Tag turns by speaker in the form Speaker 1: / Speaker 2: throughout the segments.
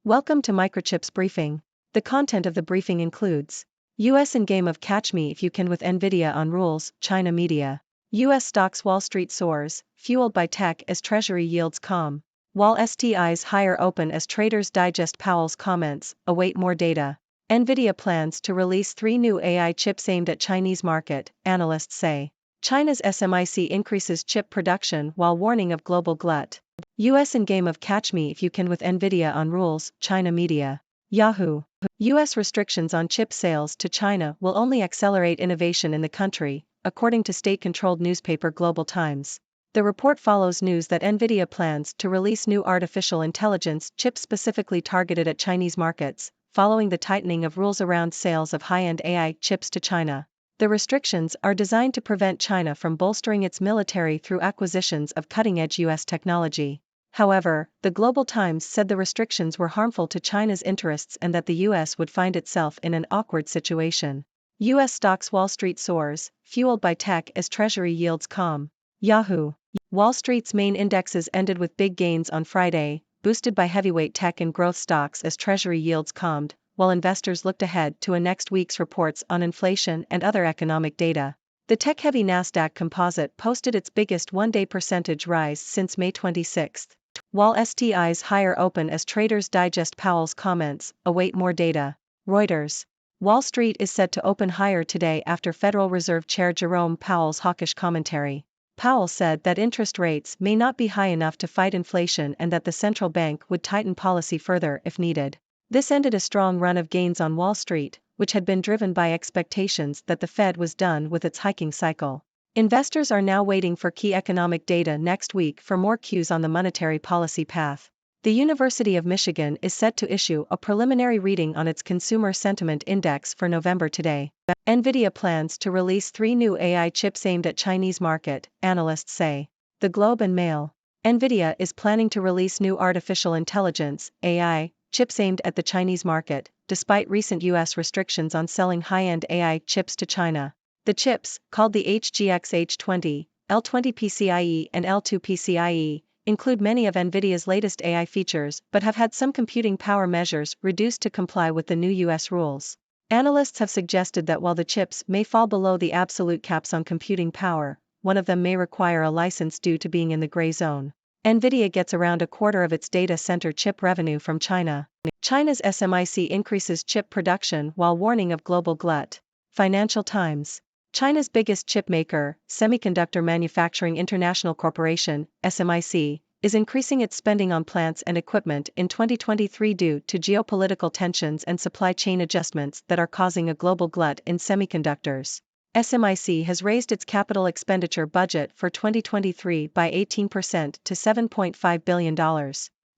Speaker 1: Welcome to Microchip's briefing. The content of the briefing includes US in game of catch me if you can with Nvidia on rules, China media. US stocks Wall Street soars, fueled by tech as Treasury yields calm. Wall STIs higher open as traders digest Powell's comments, await more data. Nvidia plans to release 3 new AI chips aimed at Chinese market, analysts say. China's SMIC increases chip production while warning of global glut. US in game of catch me if you can with Nvidia on rules, China media. Yahoo! US restrictions on chip sales to China will only accelerate innovation in the country, according to state-controlled newspaper Global Times. The report follows news that Nvidia plans to release new artificial intelligence chips specifically targeted at Chinese markets, following the tightening of rules around sales of high-end AI chips to China. The restrictions are designed to prevent China from bolstering its military through acquisitions of cutting-edge US technology. However, the Global Times said the restrictions were harmful to China's interests and that the US would find itself in an awkward situation. US stocks Wall Street soars, fueled by tech as Treasury yields calm. Yahoo! Wall Street's main indexes ended with big gains on Friday, boosted by heavyweight tech and growth stocks as Treasury yields calmed, while investors looked ahead to next week's reports on inflation and other economic data. The tech-heavy Nasdaq Composite posted its biggest one-day percentage rise since May 26. Wall STIs higher open as traders digest Powell's comments, await more data. Reuters. Wall Street is set to open higher today after Federal Reserve Chair Jerome Powell's hawkish commentary. Powell said that interest rates may not be high enough to fight inflation and that the central bank would tighten policy further if needed. This ended a strong run of gains on Wall Street, which had been driven by expectations that the Fed was done with its hiking cycle. Investors are now waiting for key economic data next week for more cues on the monetary policy path. The University of Michigan is set to issue a preliminary reading on its Consumer Sentiment Index for November today. Nvidia plans to release 3 new AI chips aimed at Chinese market, analysts say. The Globe and Mail. Nvidia is planning to release new artificial intelligence, AI, chips aimed at the Chinese market, despite recent US restrictions on selling high-end AI chips to China. The chips, called the HGX H20, L20 PCIe and L2 PCIe, include many of Nvidia's latest AI features but have had some computing power measures reduced to comply with the new US rules. Analysts have suggested that while the chips may fall below the absolute caps on computing power, one of them may require a license due to being in the gray zone. Nvidia gets around a quarter of its data center chip revenue from China. China's SMIC increases chip production while warning of global glut. Financial Times. China's biggest chip maker, Semiconductor Manufacturing International Corporation, SMIC, is increasing its spending on plants and equipment in 2023 due to geopolitical tensions and supply chain adjustments that are causing a global glut in semiconductors. SMIC has raised its capital expenditure budget for 2023 by 18% to $7.5 billion.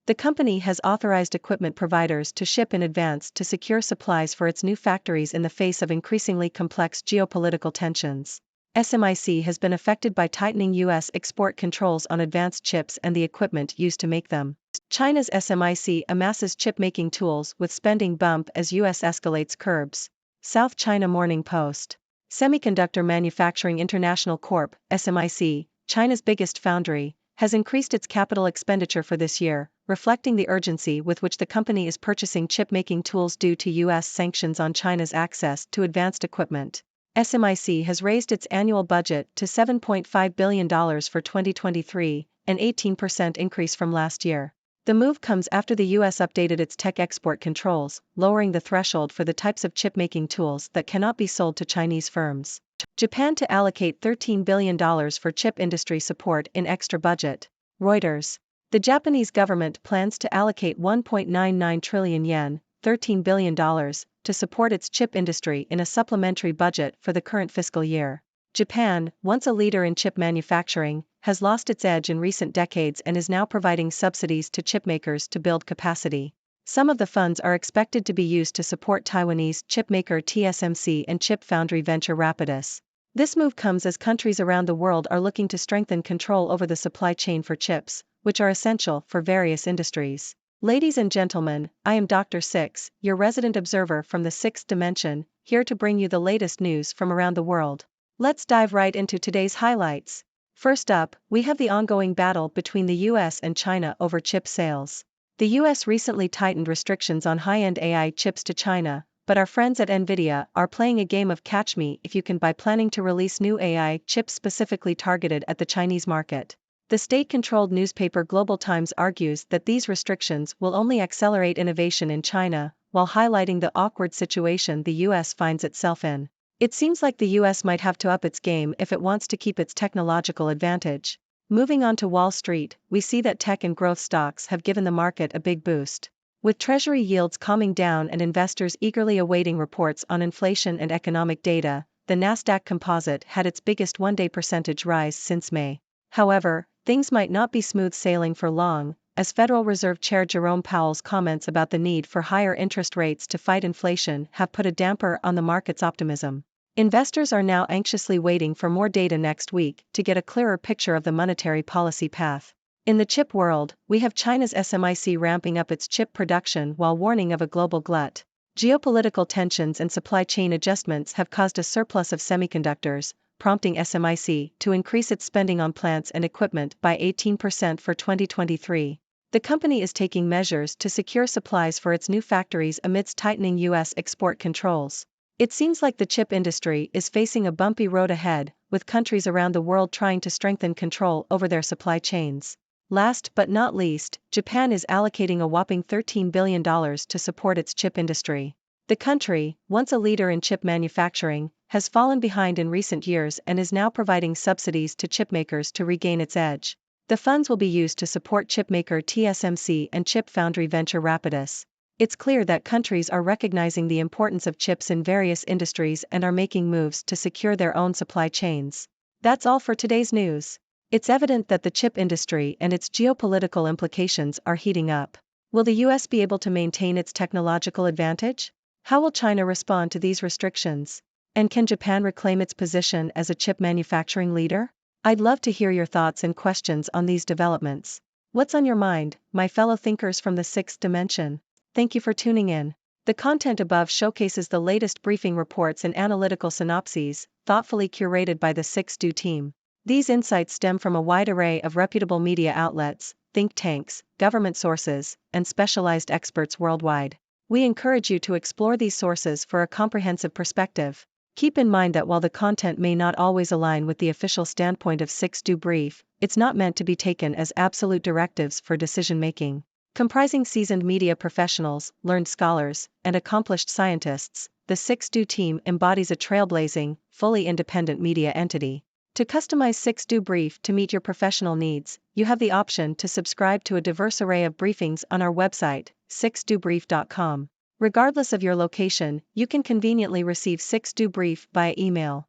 Speaker 1: The company has authorized equipment providers to ship in advance to secure supplies for its new factories in the face of increasingly complex geopolitical tensions. SMIC has been affected by tightening U.S. export controls on advanced chips and the equipment used to make them. China's SMIC amasses chip-making tools with spending bump as U.S. escalates curbs. South China Morning Post. Semiconductor Manufacturing International Corp., SMIC, China's biggest foundry, has increased its capital expenditure for this year, reflecting the urgency with which the company is purchasing chip-making tools due to U.S. sanctions on China's access to advanced equipment. SMIC has raised its annual budget to $7.5 billion for 2023, an 18% increase from last year. The move comes after the U.S. updated its tech export controls, lowering the threshold for the types of chip-making tools that cannot be sold to Chinese firms. Japan to allocate $13 billion for chip industry support in extra budget. Reuters. The Japanese government plans to allocate 1.99 trillion yen, $13 billion, to support its chip industry in a supplementary budget for the current fiscal year. Japan, once a leader in chip manufacturing, has lost its edge in recent decades and is now providing subsidies to chipmakers to build capacity. Some of the funds are expected to be used to support Taiwanese chipmaker TSMC and chip foundry venture Rapidus. This move comes as countries around the world are looking to strengthen control over the supply chain for chips, which are essential for various industries. Ladies and gentlemen, I am Dr. Six, your resident observer from the sixth dimension, here to bring you the latest news from around the world. Let's dive right into today's highlights. First up, we have the ongoing battle between the US and China over chip sales. The US recently tightened restrictions on high-end AI chips to China, but our friends at Nvidia are playing a game of catch me if you can by planning to release new AI chips specifically targeted at the Chinese market. The state-controlled newspaper Global Times argues that these restrictions will only accelerate innovation in China, while highlighting the awkward situation the US finds itself in. It seems like the US might have to up its game if it wants to keep its technological advantage. Moving on to Wall Street, we see that tech and growth stocks have given the market a big boost. With Treasury yields calming down and investors eagerly awaiting reports on inflation and economic data, the Nasdaq Composite had its biggest one-day percentage rise since May. However, things might not be smooth sailing for long, as Federal Reserve Chair Jerome Powell's comments about the need for higher interest rates to fight inflation have put a damper on the market's optimism. Investors are now anxiously waiting for more data next week to get a clearer picture of the monetary policy path. In the chip world, we have China's SMIC ramping up its chip production while warning of a global glut. Geopolitical tensions and supply chain adjustments have caused a surplus of semiconductors, prompting SMIC to increase its spending on plants and equipment by 18% for 2023. The company is taking measures to secure supplies for its new factories amidst tightening U.S. export controls. It seems like the chip industry is facing a bumpy road ahead, with countries around the world trying to strengthen control over their supply chains. Last but not least, Japan is allocating a whopping $13 billion to support its chip industry. The country, once a leader in chip manufacturing, has fallen behind in recent years and is now providing subsidies to chipmakers to regain its edge. The funds will be used to support chipmaker TSMC and chip foundry venture Rapidus. It's clear that countries are recognizing the importance of chips in various industries and are making moves to secure their own supply chains. That's all for today's news. It's evident that the chip industry and its geopolitical implications are heating up. Will the US be able to maintain its technological advantage? How will China respond to these restrictions? And can Japan reclaim its position as a chip manufacturing leader? I'd love to hear your thoughts and questions on these developments. What's on your mind, my fellow thinkers from the sixth dimension? Thank you for tuning in. The content above showcases the latest briefing reports and analytical synopses, thoughtfully curated by the 6Do team. These insights stem from a wide array of reputable media outlets, think tanks, government sources, and specialized experts worldwide. We encourage you to explore these sources for a comprehensive perspective. Keep in mind that while the content may not always align with the official standpoint of 6Do Brief, it's not meant to be taken as absolute directives for decision-making. Comprising seasoned media professionals, learned scholars, and accomplished scientists, the 6Do team embodies a trailblazing, fully independent media entity. To customize 6Do Brief to meet your professional needs, you have the option to subscribe to a diverse array of briefings on our website, 6dobrief.com. Regardless of your location, you can conveniently receive 6Do Brief via email.